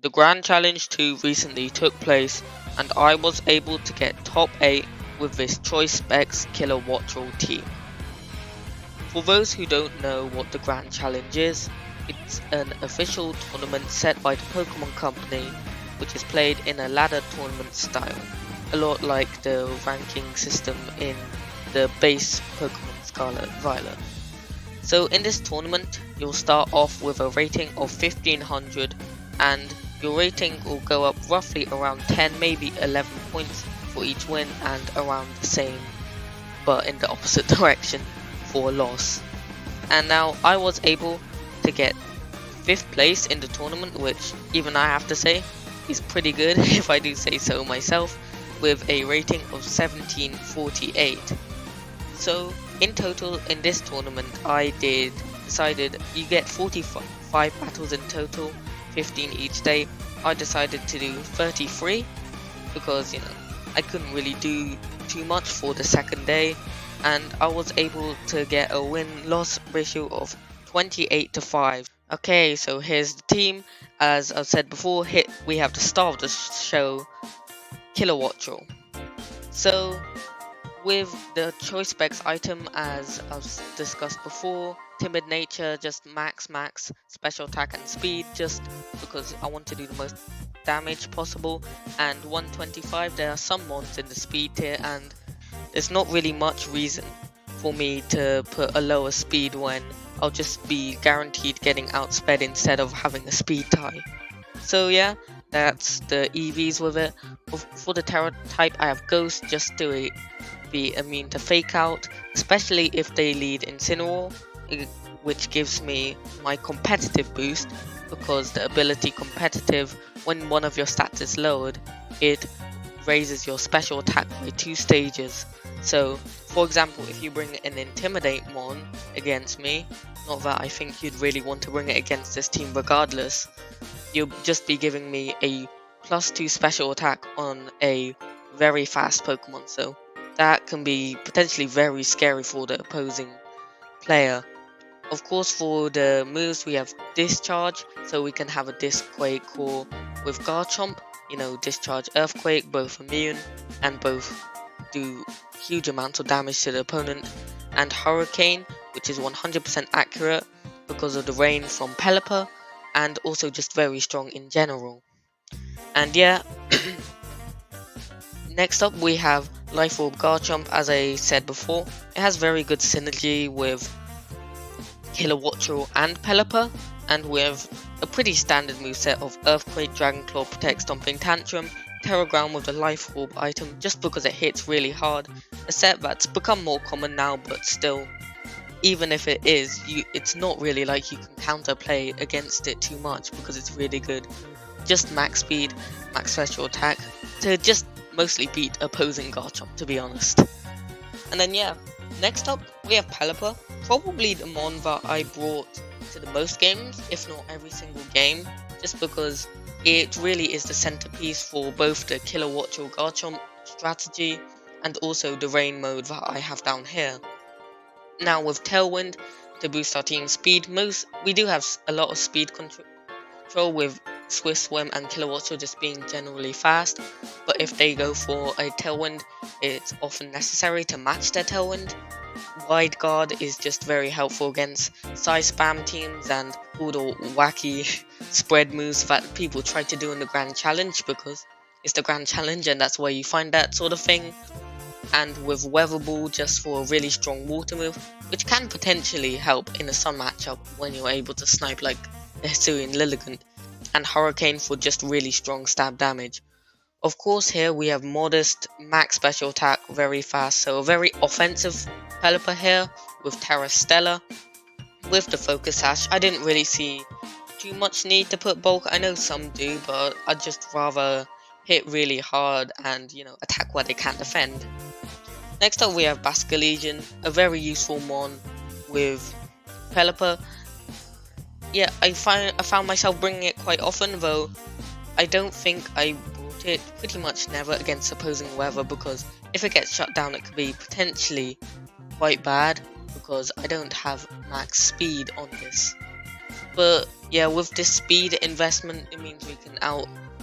The Grand Challenge 2 recently took place and I was able to get top 8 with this Choice Specs Kilowattrel team. For those who don't know what the Grand Challenge is, it's an official tournament set by the Pokemon Company which is played in a ladder tournament style, a lot like the ranking system in the base Pokemon Scarlet Violet. So in this tournament, you'll start off with a rating of 1500 and your rating will go up roughly around 10, maybe 11 points for each win and around the same but in the opposite direction for a loss. And now I was able to get 5th place in the tournament, which even I have to say is pretty good if I do say so myself, with a rating of 1748. So in total in this tournament I decided you get 45 battles in total, 15 each day. I decided to do 33 because I couldn't really do too much for the second day, and I was able to get a win-loss ratio of 28-5. Okay, so here's the team. As I've said before, we have the star of the show, Kilowattrel. So with the Choice Specs item, as I've discussed before, timid nature, just max special attack and speed, just because I want to do the most damage possible, and 125. There are some mons in the speed tier and there's not really much reason for me to put a lower speed when I'll just be guaranteed getting outsped instead of having a speed tie. So yeah, that's the EVs with it. For the Terra type, I have Ghost just to be immune to Fake Out, especially if they lead Incineroar, which gives me my competitive boost, because the ability competitive, when one of your stats is lowered, it raises your special attack by 2 stages. So for example, if you bring an Intimidate mon against me, not that I think you'd really want to bring it against this team regardless, you'll just be giving me a +2 special attack on a very fast Pokemon, so that can be potentially very scary for the opposing player. Of course, for the moves we have Discharge, so we can have a Disquake core with Garchomp, Discharge Earthquake, both immune and both do huge amounts of damage to the opponent, and Hurricane, which is 100% accurate because of the rain from Pelipper, and also just very strong in general. And yeah, next up we have Life Orb Garchomp. As I said before, it has very good synergy with Kilowattrel and Pelipper, and we have a pretty standard moveset of Earthquake, Dragon Claw, Protect, Stomping Tantrum, Terra Ground with the Life Orb item just because it hits really hard, a set that's become more common now, but still, even if it is, it's not really like you can counterplay against it too much because it's really good. Just max speed, max special attack to just mostly beat opposing Garchomp, to be honest. And then yeah, next up we have Pelipper, probably the mon that I brought to the most games, if not every single game, just because it really is the centerpiece for both the Kilowattrel Garchomp strategy and also the rain mode that I have down here. Now with Tailwind, to boost our team speed, we do have a lot of speed control with Swift Swim and Kilowattrel just being generally fast, but if they go for a Tailwind, it's often necessary to match their Tailwind. Wide Guard is just very helpful against size spam teams and all the wacky spread moves that people try to do in the Grand Challenge, because it's the Grand Challenge and that's where you find that sort of thing. And with Weather Ball just for a really strong water move, which can potentially help in a sun matchup when you're able to snipe like the Hisuian Lilligant, and Hurricane for just really strong stab damage. Of course here we have modest max special attack, very fast, so a very offensive Pelipper here with Terra Stella. With the Focus Sash, I didn't really see too much need to put bulk. I know some do, but I'd just rather hit really hard and attack where they can't defend. Next up we have Basculegion, a very useful mon with Pelipper. Yeah, I found myself bringing it quite often, though I don't think I brought it pretty much never against opposing weather, because if it gets shut down it could be potentially quite bad because I don't have max speed on this. But yeah, with this speed investment, it means we can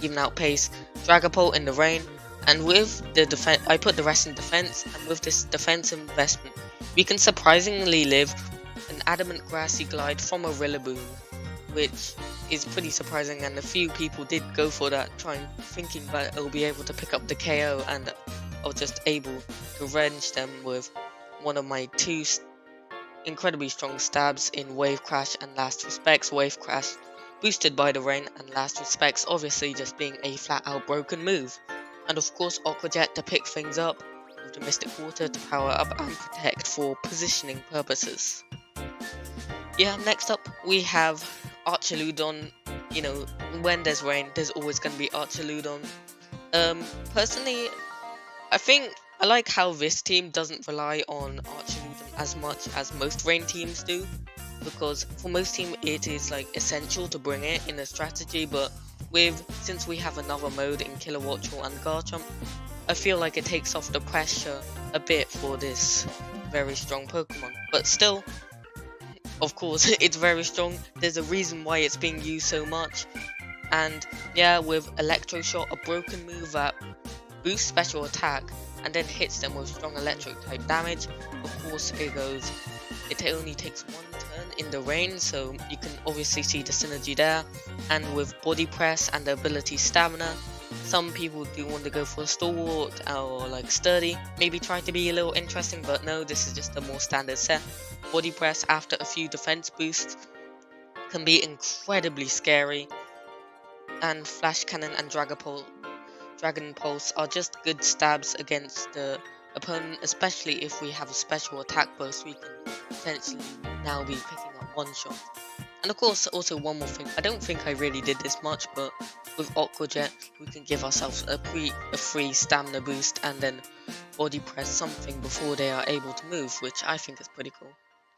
even outpace Dragapult in the rain. And with the defense, I put the rest in defense, and with this defense investment, we can surprisingly live an adamant grassy glide from a Rillaboom, which is pretty surprising, and a few people did go for that, thinking that it'll be able to pick up the KO, and I was just able to wrench them with one of my two incredibly strong stabs in Wave Crash and Last Respects. Wave Crash boosted by the rain, and Last Respects obviously just being a flat out broken move. And of course Aqua Jet to pick things up, with the Mystic Water to power up and protect for positioning purposes. Yeah, next up we have Archaludon. You know, when there's rain, there's always going to be Archaludon. Personally, I think I like how this team doesn't rely on Archaludon as much as most rain teams do, because for most teams it is like essential to bring it in a strategy, but since we have another mode in Kilowattrel and Garchomp, I feel like it takes off the pressure a bit for this very strong Pokemon. But still, of course, it's very strong. There's a reason why it's being used so much. And yeah, with Electro Shot, a broken move that boosts special attack and then hits them with strong electric type damage. Of course, it only takes one turn in the rain, so you can obviously see the synergy there. And with Body Press and the ability Stamina, some people do want to go for Stalwart or like Sturdy, maybe try to be a little interesting, but no, this is just a more standard set. Body Press after a few defense boosts can be incredibly scary, and Flash Cannon and Dragon Pulse are just good stabs against the opponent, especially if we have a special attack burst. We can potentially now be picking up one shot. And of course, also one more thing, I don't think I really did this much, but with Aqua Jet we can give ourselves a free stamina boost and then body press something before they are able to move, which I think is pretty cool.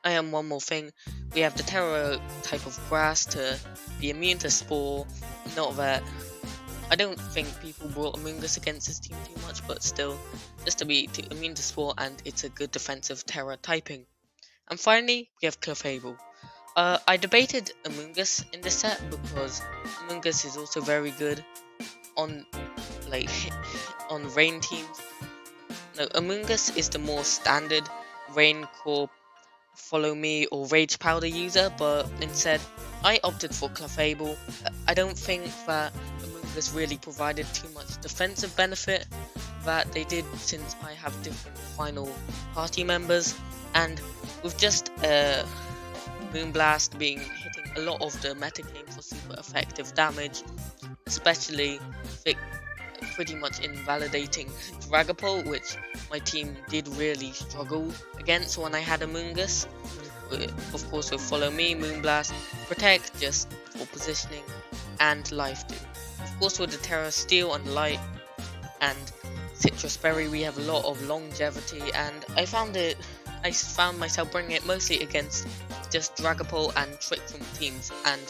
And one more thing, we have the Terra type of grass to be immune to Spore. Not that I don't think people brought Amoonguss against this team too much, but still, just to be immune to Spore, and it's a good defensive Terra typing. And finally, we have Clefable. I debated Amoonguss in this set because Amoonguss is also very good on on rain teams. No, Amoonguss is the more standard rain core follow me or rage powder user, but instead I opted for Clefable. I don't think that Amoonguss really provided too much defensive benefit that they did, since I have different final party members, and with just Moonblast hitting a lot of the meta game for super effective damage, especially pretty much invalidating Dragapult, which my team did really struggle against when I had Amoonguss. Of course, with Follow Me, Moonblast, Protect just for positioning, and Life Dew. Of course, with the Terra Steel and Light and Citrus Berry, we have a lot of longevity, and I found myself bringing it mostly against just Dragapult and Trick Room teams, and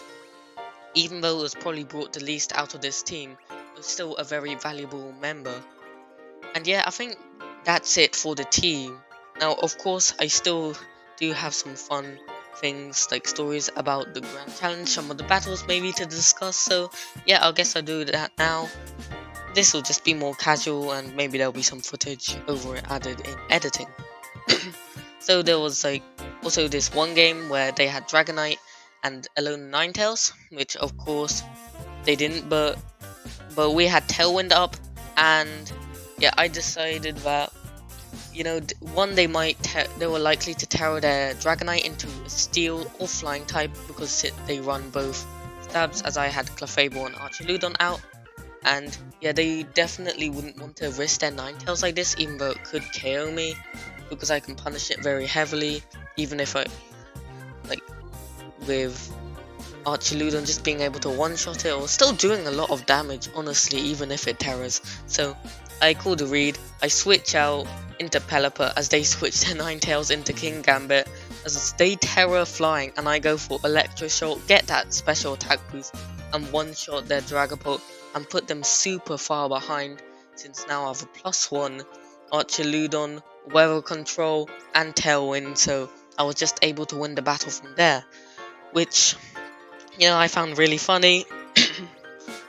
even though it was probably brought the least out of this team, it was still a very valuable member. And yeah, I think that's it for the team. Now, of course, I still do have some fun things, like stories about the Grand Challenge, some of the battles maybe to discuss, so yeah, I guess I'll do that now. This will just be more casual, and maybe there'll be some footage over it added in editing. So there was also this one game where they had Dragonite and Alone Ninetales, which of course they didn't, but we had Tailwind up, and yeah, I decided that, you know, they were likely to Terra their Dragonite into a Steel or Flying type, because they run both stabs, as I had Clefable and Archaludon out, and yeah, they definitely wouldn't want to risk their Ninetales like this, even though it could KO me, because I can punish it very heavily, even if with Archaludon just being able to one-shot it, or still doing a lot of damage, honestly, even if it Terras. So I call the read, I switch out into Pelipper as they switch their Ninetales into King Gambit, as they Terra Flying, and I go for Electro Shot, get that special attack boost, and one-shot their Dragapult, and put them super far behind, since now I have a +1 Archaludon, Weather Control, and Tailwind, so I was just able to win the battle from there, which I found really funny.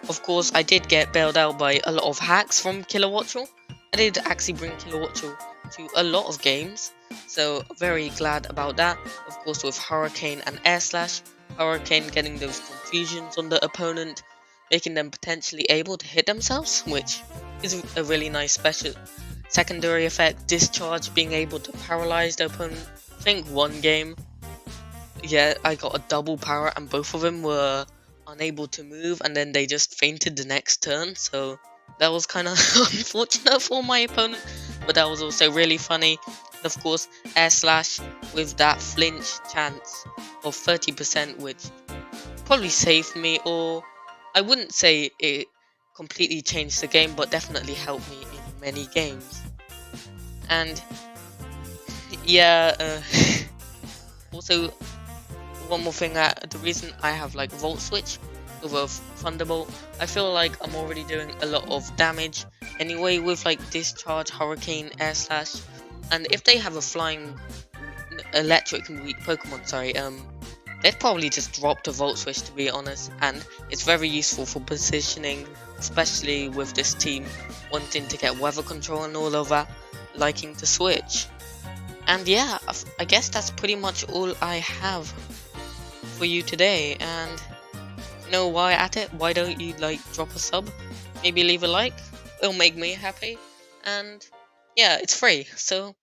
Of course, I did get bailed out by a lot of hacks from Kilowattrel. I did actually bring Kilowattrel to a lot of games, so very glad about that. Of course, with Hurricane and Air Slash, Hurricane getting those confusions on the opponent, making them potentially able to hit themselves, which is a really nice special secondary effect. Discharge, being able to paralyze the opponent. I think one game, yeah, I got a double power and both of them were unable to move, and then they just fainted the next turn, so that was kind of unfortunate for my opponent, but that was also really funny. And of course, Air Slash with that flinch chance of 30%, which probably saved me, or I wouldn't say it completely changed the game, but definitely helped me in many games. And yeah, also one more thing, the reason I have like Volt Switch over Thunderbolt, I feel like I'm already doing a lot of damage anyway with like Discharge, Hurricane, Air Slash, and if they have a flying electric weak Pokemon, they'd probably just drop the Volt Switch, to be honest, and it's very useful for positioning, especially with this team wanting to get weather control and all of that, liking to switch. And yeah, I guess that's pretty much all I have for you today. And while at it, why don't you like drop a sub, maybe leave a like, it'll make me happy, and yeah, it's free, so